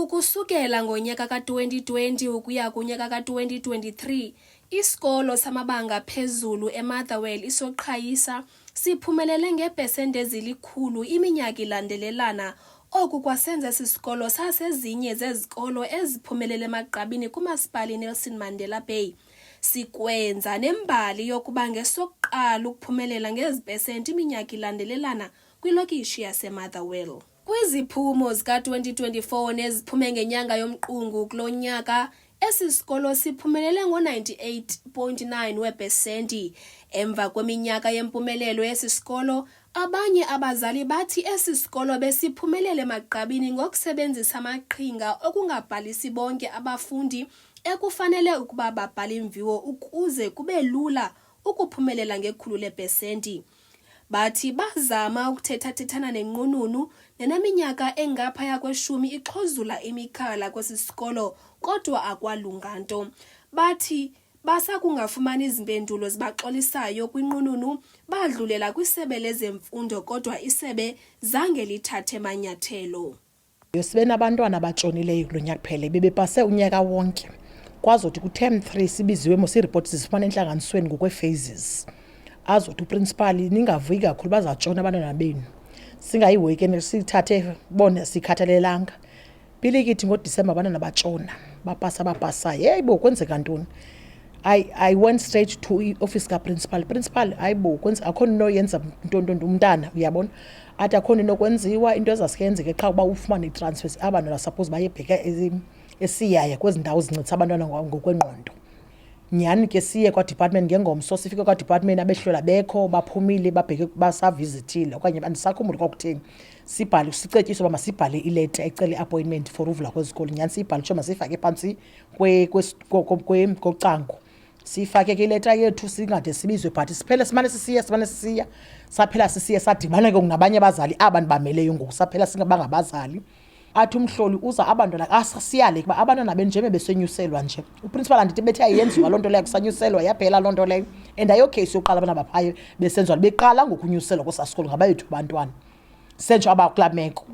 Ukusukela ngonyaka ka-2020 ukuya kunyaka ka-2023, isikolo samabanga phezulu eMotherwell isoqhayisa siphumelele ngeepesenti ezilikhulu iminyaka ilandelelana. Oku kwasenza sisikolo sasezinye zezikolo eziphumelele emagqabini kumasipala Nelson Mandela Bay. Sikwenza nembali yokuba ngesokuqala ukuphumelela ngezi pesenti iminyaka ilandelelana kwilokishi yaseMotherwell. Kwiziphumo zika-2024 neziphume ngenyanga yomqungu kulo nyaka, esi sikolo siphumelele ngo-98.9 weepesenti. Emva kweminyaka yempumelelo yesi sikolo, abanye abazali bathi esi sikolo besiphumelele emagqabini ngokusebenzisa amaqhinga okungabhalisi bonke abafundi ekufanele ukuba babhale imviwo ukuze kube lula ukuphumelela ngekhulu leepesenti. Bathi bazama ukuthetha-thethana nenqununu neneminyaka engaphaya kweshumi ixhozula imikhala kwesi sikolo, kodwa akwalunga nto. Bathi basakungafumani izimpendulo zibaxolisayo kwinqununu, badlulela kwisebe lezemfundo kodwa isebe zange lithathe manyathelo. Sibe nabantwana abatshonileyo kulo nyaka kuphela, bebepase unyaka wonke. Kwazothi ku-term 3 sibiziwe mosiripoti zifumana entlanganisweni ngokwe-phases. Azothi uprincipal ningavuyi kakhulu bazatshona abantwana benu. Singayihoyikeni sithathe bona sikhathalelanga. Pilikithi ngoDisemba abantwana batshona, bapasa. Yeyibo kwenzeka ntoni? I went straight to office ka-principal. Principal, hayibo kwenza akho nto yenza ntonto umntana, uyabona? Athi akho nto kwenziwa, into ezasiyenzeka qha uba ufumane i-transfers abantwana suppose bayebheka esiyaya kwezi ndawo zincedisa abantwana ngokwengqondo. Nyani ke siye kwa-department ngengomso, sifike kwa-department abehlola bekho baphumile babheke basavizithile okanye bandisakhumbula kwakutheni. Sibhale sicetyiswa uba masibhale ileta ecela i-appointment for uvula kwezikolo. Nyani siyibhale tsho masiyifake phantsi kocango. Siyifake ke ileta yethu singade sibizwe but siphele simane sisiya saphela sisiya sadibana ke nabanye abazali aba ndibameleyo ngoku saphela singabangabazali. Athi umhloli uza abantwana asasiyale kuba abantwana benjeme besenyuselwa nje. Uprincipal andithi bethe ayenziwa loo nto leyo kusanyuselwa yaphela loo nto leyo. And ayocase yokuqala abantwana baphayo besenziwa beqala ngokunyuselwa kwesasikolo ngabayethu abantwana. Sentsho abakulameko.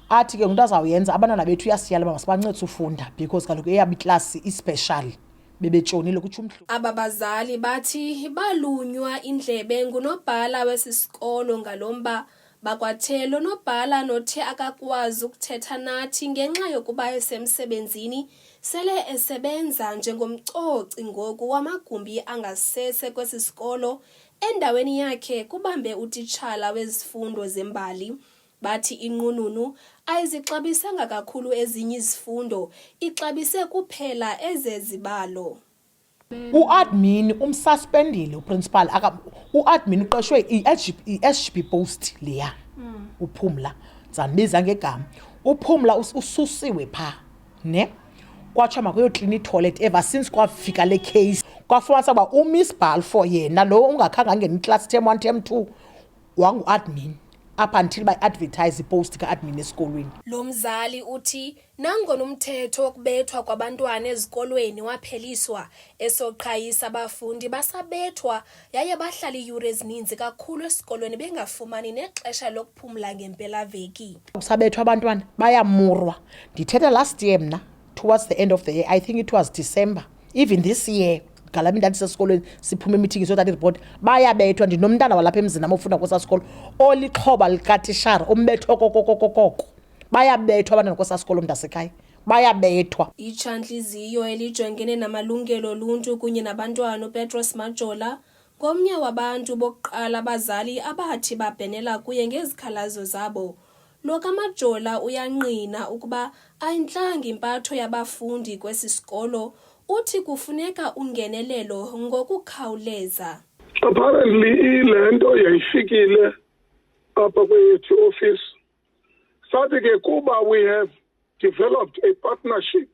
Athi ke umuntu azawuyenza abantwana bethu uyasiyala uba masibancedise ufunda because kaloku eyabo iklasi ispecial bebetshonile kutsho umhloli. Aba bazali bathi balunywa indlebe ngunobhala wesi sikolo ngalomba. Bakwathelo nobhala nothe akakwazi ukuthetha nathi ngenxa yokuba esemsebenzini sele esebenza njengomcoci ngoku wamagumbi angasese kwesi sikolo. Endaweni yakhe kubambe utitshala wezifundo zembali. Bathi inqununu ayizixabisanga kakhulu ezinye izifundo, ixabise kuphela ezezibalo. Uadmin umsuspendile uprincipal uadmin uqeshwe i-SGB post leya. Uphumla zandibiza ngegama. Uphumla ususiwe pha ne kwatsho makuyoklina itoilet ever since kwafika le case. Kwafumanisa uba uMiss Balfour yena lo ungakhange angene iclass term 1 term 2 wangu-admin up until by-advertise ipost ka-admin esikolweni. Lo mzali uthi nangona umthetho wokubethwa kwabantwana ezikolweni wapheliswa, esoqhayisa abafundi basabethwa yaye bahlala iiyure ezininzi kakhulu esikolweni bengafumani nexesha lokuphumla ngempelaveki. Sabethwa abantwana bayamurwa. Ndithetha last year mna towards the end of the year, I think it was December, even this year ngalami ndandisesikolweni siphume emeeting so-that report bayabethwa. Ndinomntana walapha emzini amofunda kwesasikolo olixhoba likatishara umbetho kokokokokoko. Bayabethwa abantwana kwesasikolo mntasekhaya bayabethwa. Itshantliziyo elijongene namalungelo oluntu kunye nabantwana uPetros Majola ngomnye wabantu bokuqala abazali abathi babhenela kuye ngezikhalazo zabo. Lo kaMajola uyangqina ukuba ayintlanga impatho yabafundi kwesi sikolo. Uthi kufuneka ungenelelo ngokukhawuleza. Apparently ile nto yayifikile apha kwethu office. Sathi ke kuba we have developed a partnership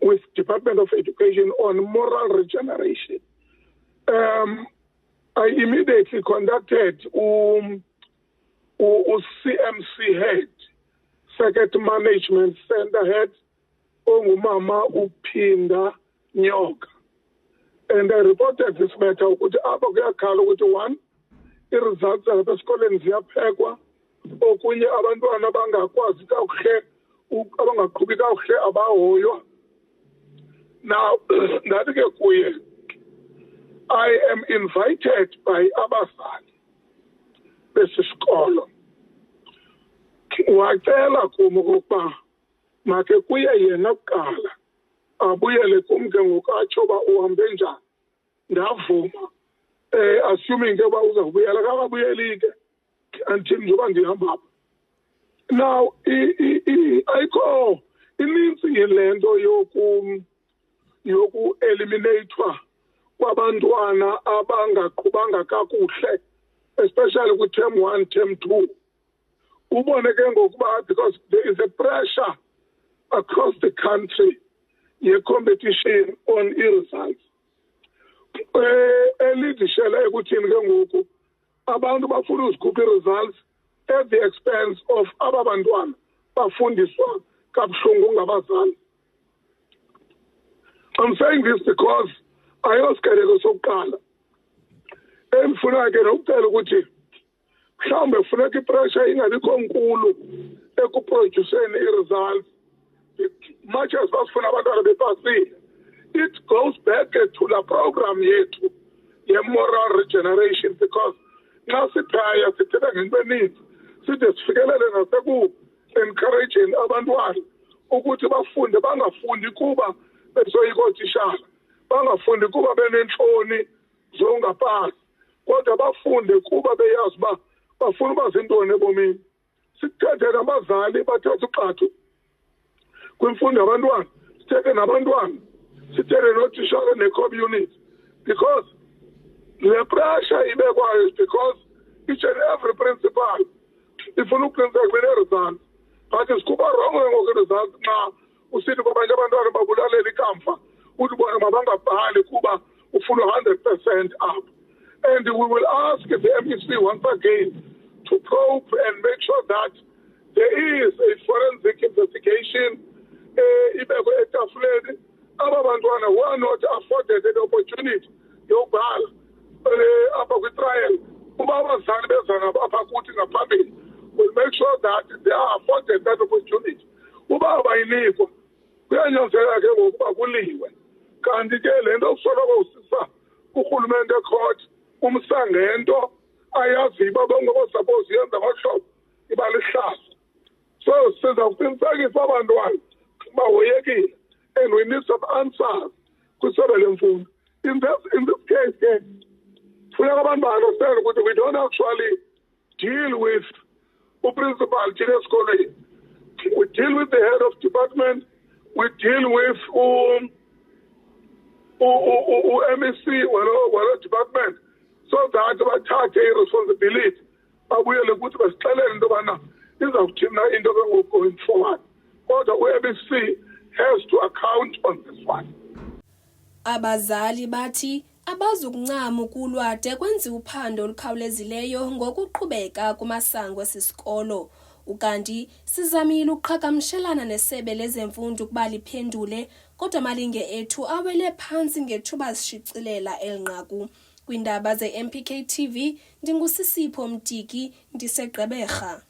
with Department of Education on moral regeneration. I immediately contacted CMC head, Circuit Management Center head, ongumama Uphinda Nyoka. And I reported this matter ukuthi apha kuyakhala ukuthi 1 i-results zalapha esikoleni ziyaphekwa, okunye abantwana bangakwazi kakuhle abangaqhubi kakuhle abahoywa. Now, ndathi ke kuye, I am invited by abazali besisikolo. Wacela kum ukuba make kuye yena kuqala abuyele kum ke ngoku atsho uba uhambe njani. Ndavuma, assuming ke uba uzawubuyela, kakabuyeli ke until njengoba ndihamba apha. Now, ayikho inintsi le nto yoku-eliminatwa kwabantwana abangaqhubanga kakuhle, especially kwi-term 1, term 2. Ubone ke ngokuba because there is a pressure across the country ye-competition on i-results. Elidishela ekuthini ke ngoku abantu bafuna uzikhupha i-results at the expense of aba bantwana bafundiswa kabuhlungu ngabazali. I'm saying this because ayosikeleko sokuqala endifuna ke nokucela ukuthi mhlawumbe kufuneka ipressure ingabikho nkulu ekuproduceni i-results much as basifuna abantwana bepasile. It goes back to la program yethu ye-moral regeneration, because xa siphaya sithetha ngento eninzi side sifikelele naseku-encouraging abantwana ukuthi bafunde, bangafundi kuba besoyika ootitshala, bangafundi kuba beneentloni zongapasi, kodwa bafunde kuba beyazi uba bafuna uba zintoni ebomini. Sithethe nabazali bathethe uxathu kwimfundo yabantwana, sithethe nabantwana, sithethe nootitshala ne-community, because the pressure ibekwayo is because each and every principal ifuna uqiniseka bene-results, but sikuba rongo ngoku-results xa usithi kwabanye abantwana babulalela ikamva uthi bona mabangabhali kuba ufuna 100% up. And we will ask the MEC once again to probe and make sure that there is a forensic investigation ibekwe etafuleni. Aba bantwana were not afforded an opportunity yokubhala apha kwi-trial. Uba abazali beza nabo apha kuthi ngaphambili, will make sure that they are afforded that opportunity. Uba abayinikwa kuyanyanzeleka ke ngokuba kuliwe. Kanti ke le nto kusoloko usisa urhulumente ecourt umsa ngento ayaziyo uba bengekosapose yenza ngohlobo iba lihlazo. So siza kuqinisekisa abantwana bahoyekile, and we need some answers kwisebe lemfundo. In this case ke funeka abantu ba-understand ukuthi we don't actually deal with uprincipal thina esikolweni. We deal with the head of department, we deal with MEC walo department, so that bathathe i-responsibility babuyele ukuthi basixelele into yobana izawuthina into ke ngoku going forward. Kodwa u-MEC has to account on this one. Abazali bathi abazukuncama ukulwa de kwenziwa uphando olukhawulezileyo ngokuqhubeka kumasango esisikolo. Ukanti sizamile ukuqhagamshelana nesebe lezemfundo ukuba liphendule, kodwa malinge ethu awele phansi ngethuba sishicilela elnqaku. Kwindaba ze-MPK TV, ndingusisipho Mtiki, ndiseGqeberha.